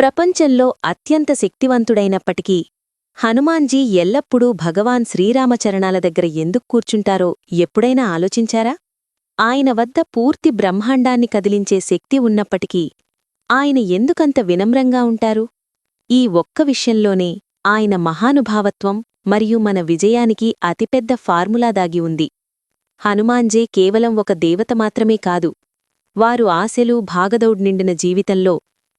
ప్రపంచంలో అత్యంత శక్తివంతుడైనప్పటికీ హనుమాన్జీ ఎల్లప్పుడూ భగవాన్ శ్రీరామచరణాల దగ్గర ఎందుకు కూర్చుంటారో ఎప్పుడైనా ఆలోచించారా? ఆయన వద్ద పూర్తి బ్రహ్మాండాన్ని కదిలించే శక్తి ఉన్నప్పటికీ ఆయన ఎందుకంత వినమ్రంగా ఉంటారు? ఈ ఒక్క విషయంలోనే ఆయన మహానుభావత్వం మరియు మన విజయానికి అతిపెద్ద ఫార్ములా దాగి ఉంది. హనుమాన్జీ కేవలం ఒక దేవత మాత్రమే కాదు, వారు ఆశలు భాగదౌడ్ నిండిన జీవితంలో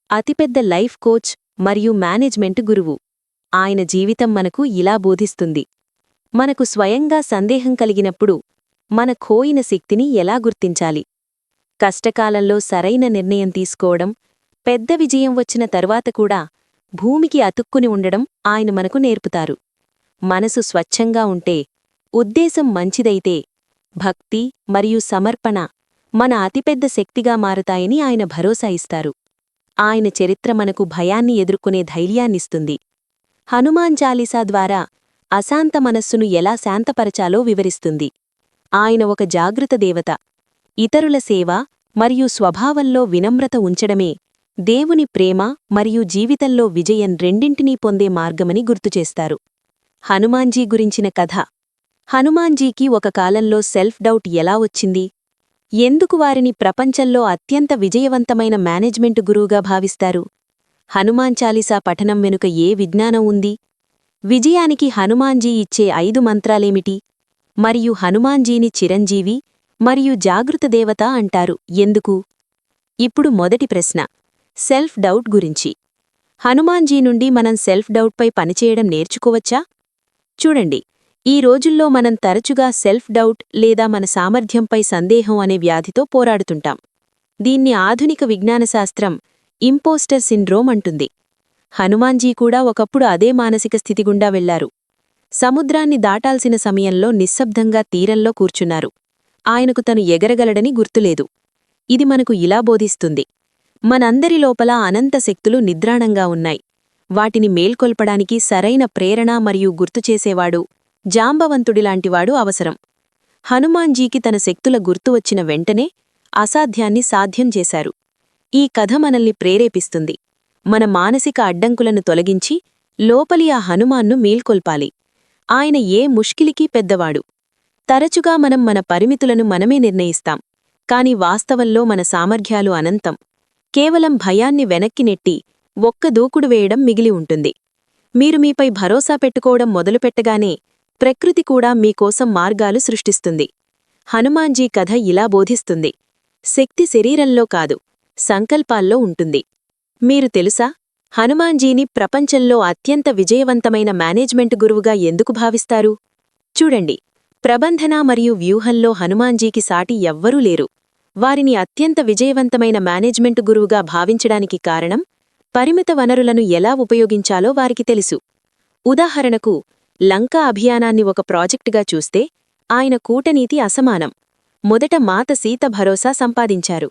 అతిపెద్ద లైఫ్ కోచ్ మరియు మేనేజ్మెంట్ గురువు. ఆయన జీవితం మనకు ఇలా బోధిస్తుంది: మనకు స్వయంగా సందేహం కలిగినప్పుడు మన ఖోయిన శక్తిని ఎలా గుర్తించాలి, కష్టకాలంలో సరైన నిర్ణయం తీసుకోవడం, పెద్ద విజయం వచ్చిన తర్వాత కూడా భూమికి అతుక్కుని ఉండడం ఆయన మనకు నేర్పుతారు. మనసు స్వచ్ఛంగా ఉంటే, ఉద్దేశం మంచిదైతే, భక్తి మరియు సమర్పణ మన అతిపెద్ద శక్తిగా మారతాయని ఆయన భరోసా ఇస్తారు. ఆయన చరిత్ర మనకు భయాన్ని ఎదుర్కొనే ధైర్యాన్నిస్తుంది. హనుమాన్ చాలీసా ద్వారా అశాంత మనస్సును ఎలా శాంతపరచాలో వివరిస్తుంది. ఆయన ఒక జాగృత దేవత. ఇతరుల సేవ మరియు స్వభావంలో వినమ్రత ఉంచడమే దేవుని ప్రేమ మరియు జీవితంలో విజయం రెండింటినీ పొందే మార్గమని గుర్తుచేస్తారు. హనుమాన్జీ గురించిన కథ. హనుమాన్జీకి ఒక కాలంలో సెల్ఫ్ డౌట్ ఎలా వచ్చింది? ఎందుకు వారిని ప్రపంచంలో అత్యంత విజయవంతమైన మేనేజ్మెంట్ గురువుగా భావిస్తారు? హనుమాన్ చాలీసా పఠనం వెనుక ఏ విజ్ఞానం ఉంది? విజయానికి హనుమాన్జీ ఇచ్చే 5 మంత్రాలేమిటి? మరియు హనుమాన్జీని చిరంజీవి మరియు జాగృత దేవత అంటారు ఎందుకు? ఇప్పుడు మొదటి ప్రశ్న, సెల్ఫ్ డౌట్ గురించి. హనుమాన్జీ నుండి మనం సెల్ఫ్ డౌట్పై పనిచేయడం నేర్చుకోవచ్చా? చూడండి, ఈ రోజుల్లో మనం తరచుగా సెల్ఫ్ డౌట్ లేదా మన సామర్థ్యంపై సందేహం అనే వ్యాధితో పోరాడుతుంటాం. దీన్ని ఆధునిక విజ్ఞానశాస్త్రం ఇంపోస్టర్ సిండ్రోమ్ అంటుంది. హనుమాన్జీ కూడా ఒకప్పుడు అదే మానసిక స్థితి గుండా వెళ్లారు. సముద్రాన్ని దాటాల్సిన సమయంలో నిశ్శబ్దంగా తీరంలో కూర్చున్నారు. ఆయనకు తను ఎగరగలడని గుర్తులేదు. ఇది మనకు ఇలా బోధిస్తుంది: మనందరి లోపల అనంత శక్తులు నిద్రాణంగా ఉన్నాయి. వాటిని మేల్కొల్పడానికి సరైన ప్రేరణ మరియు గుర్తుచేసేవాడు, జాంబవంతుడిలాంటివాడు అవసరం. హనుమాన్జీకి తన శక్తుల గుర్తు వచ్చిన వెంటనే అసాధ్యాన్ని సాధ్యం చేశారు. ఈ కథ మనల్ని ప్రేరేపిస్తుంది. మన మానసిక అడ్డంకులను తొలగించి లోపలి ఆ హనుమాన్ను మేల్కొల్పాలి. ఆయన ఏ ముష్కిలికీ పెద్దవాడు. తరచుగా మనం మన పరిమితులను మనమే నిర్ణయిస్తాం, కాని వాస్తవంలో మన సామర్థ్యాలు అనంతం. కేవలం భయాన్ని వెనక్కి నెట్టి ఒక్క దూకుడు వేయడం మిగిలి ఉంటుంది. మీరు మీపై భరోసా పెట్టుకోవడం మొదలుపెట్టగానే ప్రకృతి కూడా మీకోసం మార్గాలు సృష్టిస్తుంది. హనుమాన్జీ కథ ఇలా బోధిస్తుంది: శక్తి శరీరంలో కాదు, సంకల్పాల్లో ఉంటుంది. మీరు తెలుసా, హనుమాన్జీని ప్రపంచంలో అత్యంత విజయవంతమైన మేనేజ్మెంట్ గురువుగా ఎందుకు భావిస్తారు? చూడండి, ప్రబంధన మరియు వ్యూహంలో హనుమాన్జీకి సాటి ఎవ్వరూ లేరు. వారిని అత్యంత విజయవంతమైన మేనేజ్మెంట్ గురువుగా భావించడానికి కారణం, పరిమిత వనరులను ఎలా ఉపయోగించాలో వారికి తెలుసు. ఉదాహరణకు, లంకా అభియానాన్ని ఒక ప్రాజెక్టుగా చూస్తే ఆయన కూటనీతి అసమానం. మొదట మాత సీత భరోసా సంపాదించారు.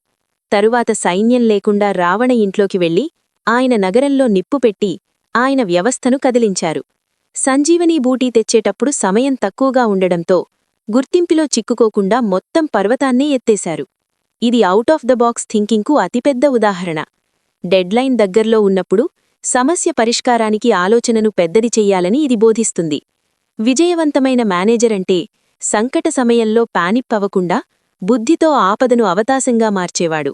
తరువాత సైన్యం లేకుండా రావణ ఇంట్లోకి వెళ్లి ఆయన నగరంలో నిప్పుపెట్టి ఆయన వ్యవస్థను కదిలించారు. సంజీవనీ బూటీ తెచ్చేటప్పుడు సమయం తక్కువగా ఉండడంతో గుర్తింపులో చిక్కుకోకుండా మొత్తం పర్వతాన్నే ఎత్తేశారు. ఇది అవుట్ ఆఫ్ ద బాక్స్ థింకింగ్కు అతిపెద్ద ఉదాహరణ. డెడ్లైన్ దగ్గర్లో ఉన్నప్పుడు సమస్య పరిష్కారానికి ఆలోచనను పెద్దది చెయ్యాలని ఇది బోధిస్తుంది. విజయవంతమైన మేనేజర్ అంటే సంకట సమయంలో పానిక్ అవ్వకుండా బుద్ధితో ఆపదను అవకాశంగా మార్చేవాడు.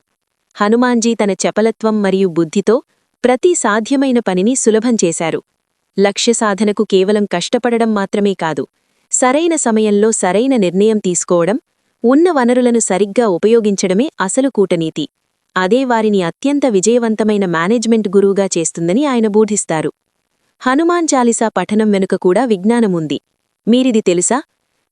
హనుమాన్జీ తన చపలత్వం మరియు బుద్ధితో ప్రతి సాధ్యమైన పనిని సులభం చేశారు. లక్ష్య సాధనకు కేవలం కష్టపడడం మాత్రమే కాదు, సరైన సమయంలో సరైన నిర్ణయం తీసుకోవడం, ఉన్న వనరులను సరిగ్గా ఉపయోగించడమే అసలు కూటనీతి. అదే వారిని అత్యంత విజయవంతమైన మేనేజ్మెంట్ గురువుగా చేస్తుందని ఆయన బోధిస్తారు. హనుమాన్ చాలీసా పఠనం వెనుక కూడా విజ్ఞానముంది. మీరిది తెలుసా?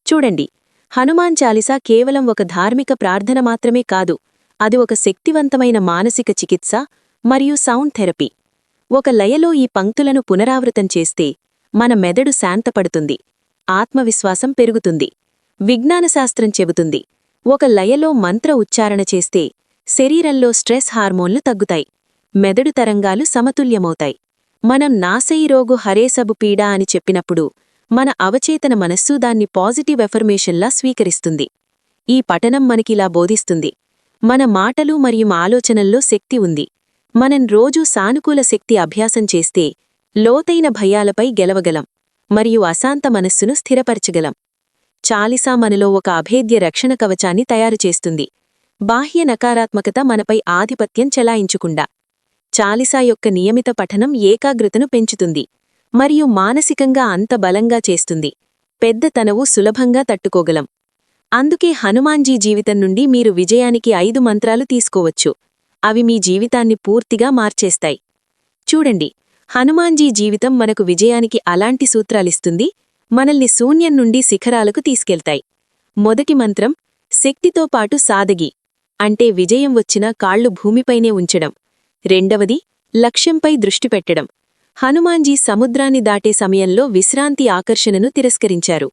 చూడండి, హనుమాన్ చాలీసా కేవలం ఒక ధార్మిక ప్రార్థన మాత్రమే కాదు, అది ఒక శక్తివంతమైన మానసిక చికిత్స మరియు సౌండ్ థెరపీ. ఒక లయలో ఈ పంక్తులను పునరావృతం చేస్తే మన మెదడు శాంతపడుతుంది, ఆత్మవిశ్వాసం పెరుగుతుంది. విజ్ఞానశాస్త్రం చెబుతుంది, ఒక లయలో మంత్ర ఉచ్చారణ చేస్తే శరీరంలో స్ట్రెస్ హార్మోన్లు తగ్గుతాయి, మెదడు తరంగాలు సమతుల్యమవుతాయి. మనం నాసయి రోగు హరేసబు పీడా అని చెప్పినప్పుడు మన అవచేతన మనస్సు దాన్ని పాజిటివ్ ఎఫర్మేషన్లా స్వీకరిస్తుంది. ఈ పఠనం మనకిలా బోధిస్తుంది: మన మాటలు మరియు ఆలోచనల్లో శక్తి ఉంది. మనం రోజూ సానుకూల శక్తి అభ్యాసం చేస్తే లోతైన భయాలపై గెలవగలం మరియు అశాంత మనస్సును స్థిరపరచగలం. చాలీసా మనలో ఒక అభేద్య రక్షణ కవచాన్ని తయారుచేస్తుంది, బాహ్య నకారాత్మకత మనపై ఆధిపత్యం చెలాయించుకుండా. చాలీసా యొక్క నియమిత పఠనం ఏకాగ్రతను పెంచుతుంది మరియు మానసికంగా అంత బలంగా చేస్తుంది, పెద్ద తనవు సులభంగా తట్టుకోగలం. అందుకే హనుమాన్జీ జీవితం నుండి మీరు విజయానికి 5 మంత్రాలు తీసుకోవచ్చు. అవి మీ జీవితాన్ని పూర్తిగా మార్చేస్తాయి. చూడండి, హనుమాన్జీ జీవితం మనకు విజయానికి అలాంటి సూత్రాలిస్తుంది, మనల్ని శూన్యం నుండి శిఖరాలకు తీసుకెళ్తాయి. మొదటి మంత్రం శక్తితో పాటు సాదగి, అంటే విజయం వచ్చినా కాళ్లు భూమిపైనే ఉంచడం. రెండవది లక్ష్యంపై దృష్టి పెట్టడం. హనుమాన్జీ సముద్రాన్ని దాటే సమయంలో విశ్రాంతి ఆకర్షణను తిరస్కరించారు.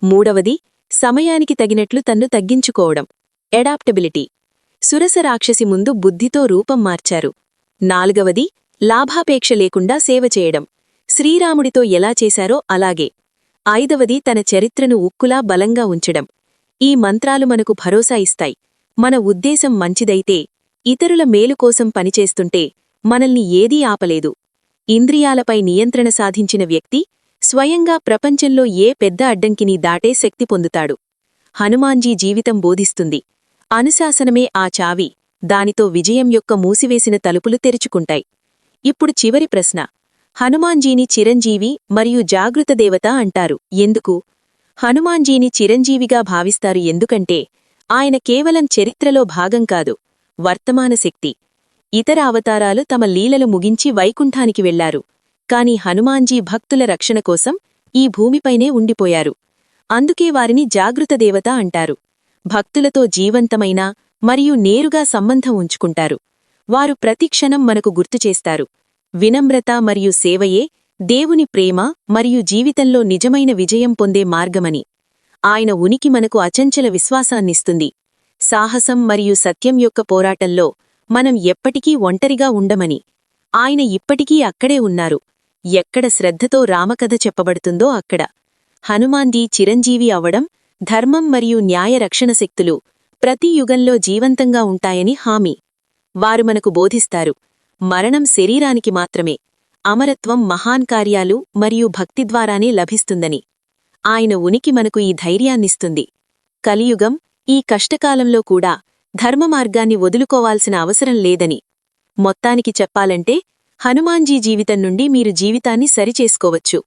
మూడవది సమయానికి తగినట్లు తన్ను తగ్గించుకోవడం, ఎడాప్టబిలిటీ. సురస రాక్షసి ముందు బుద్ధితో రూపం మార్చారు. నాలుగవది లాభాపేక్ష లేకుండా సేవ చేయడం, శ్రీరాముడితో ఎలా చేశారో అలాగే. ఐదవది తన చరిత్రను ఉక్కులా బలంగా ఉంచడం. ఈ మంత్రాలు మనకు భరోసా ఇస్తాయి, మన ఉద్దేశం మంచిదైతే, ఇతరుల మేలు కోసం పనిచేస్తుంటే మనల్ని ఏదీ ఆపలేదు. ఇంద్రియాలపై నియంత్రణ సాధించిన వ్యక్తి స్వయంగా ప్రపంచంలో ఏ పెద్ద అడ్డంకిని దాటే శక్తి పొందుతాడు. హనుమాన్జీ జీవితం బోధిస్తుంది, అనుశాసనమే ఆ చావి, దానితో విజయం యొక్క మూసివేసిన తలుపులు తెరుచుకుంటాయి. ఇప్పుడు చివరి ప్రశ్న, హనుమాన్జీని చిరంజీవి మరియు జాగృత దేవత అంటారు ఎందుకు? హనుమాన్జీని చిరంజీవిగా భావిస్తారు ఎందుకంటే ఆయన కేవలం చరిత్రలో భాగం కాదు, వర్తమాన శక్తి. ఇతర అవతారాలు తమ లీలలు ముగించి వైకుంఠానికి వెళ్లారు, కాని హనుమాన్జీ భక్తుల రక్షణ కోసం ఈ భూమిపైనే ఉండిపోయారు. అందుకే వారిని జాగృత దేవత అంటారు. భక్తులతో జీవంతమైన మరియు నేరుగా సంబంధం ఉంచుకుంటారు. వారు ప్రతిక్షణం మనకు గుర్తుచేస్తారు, వినమ్రత మరియు సేవయే దేవుని ప్రేమ మరియు జీవితంలో నిజమైన విజయం పొందే మార్గమని. ఆయన ఉనికి మనకు అచంచల విశ్వాసాన్నిస్తుంది, సాహసం మరియు సత్యం యొక్క పోరాటంలో మనం ఎప్పటికీ ఒంటరిగా ఉండమని. ఆయన ఇప్పటికీ అక్కడే ఉన్నారు, ఎక్కడ శ్రద్ధతో రామకథ చెప్పబడుతుందో అక్కడ. హనుమాన్జీ చిరంజీవి అవడం, ధర్మం మరియు న్యాయ రక్షణ శక్తులు ప్రతి యుగంలో జీవంతంగా ఉంటాయని హామీ. వారు మనకు బోధిస్తారు, మరణం శరీరానికి మాత్రమే, అమరత్వం మహాన్ కార్యాలు మరియు భక్తి ద్వారానే లభిస్తుందని. ఆయన ఉనికి మనకు ఈ ధైర్యాన్నిస్తుంది. కలియుగం, ఈ కష్టకాలంలో కూడా ధర్మమార్గాన్ని వదులుకోవాల్సిన అవసరం లేదని. మొత్తానికి చెప్పాలంటే, హనుమాన్జీ జీవితం నుండి మీరు జీవితాన్ని సరిచేసుకోవచ్చు,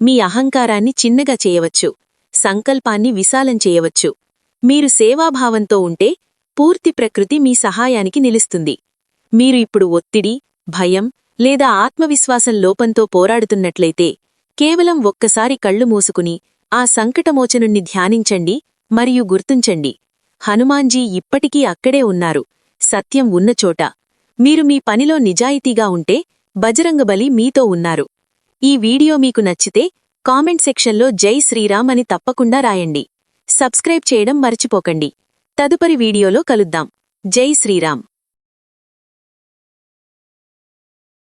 మీ అహంకారాన్ని చిన్నగా చేయవచ్చు, సంకల్పాన్ని విశాలం చేయవచ్చు. మీరు సేవాభావంతో ఉంటే పూర్తి ప్రకృతి మీ సహాయానికి నిలుస్తుంది. మీరు ఇప్పుడు ఒత్తిడి, భయం లేదా ఆత్మవిశ్వాసం లోపంతో పోరాడుతున్నట్లయితే కేవలం ఒక్కసారి కళ్ళు మూసుకుని ఆ సంకటమోచనుణ్ణి ధ్యానించండి మరియు గుర్తుంచండి, హనుమాన్జీ ఇప్పటికీ అక్కడే ఉన్నారు, సత్యం ఉన్నచోట. మీరు మీ పనిలో నిజాయితీగా ఉంటే బజరంగబలి మీతో ఉన్నారు. ఈ వీడియో మీకు నచ్చితే కామెంట్ సెక్షన్లో జై శ్రీరామ్ అని తప్పకుండా రాయండి. సబ్స్క్రైబ్ చేయడం మర్చిపోకండి. తదుపరి వీడియోలో కలుద్దాం. జై శ్రీరామ్.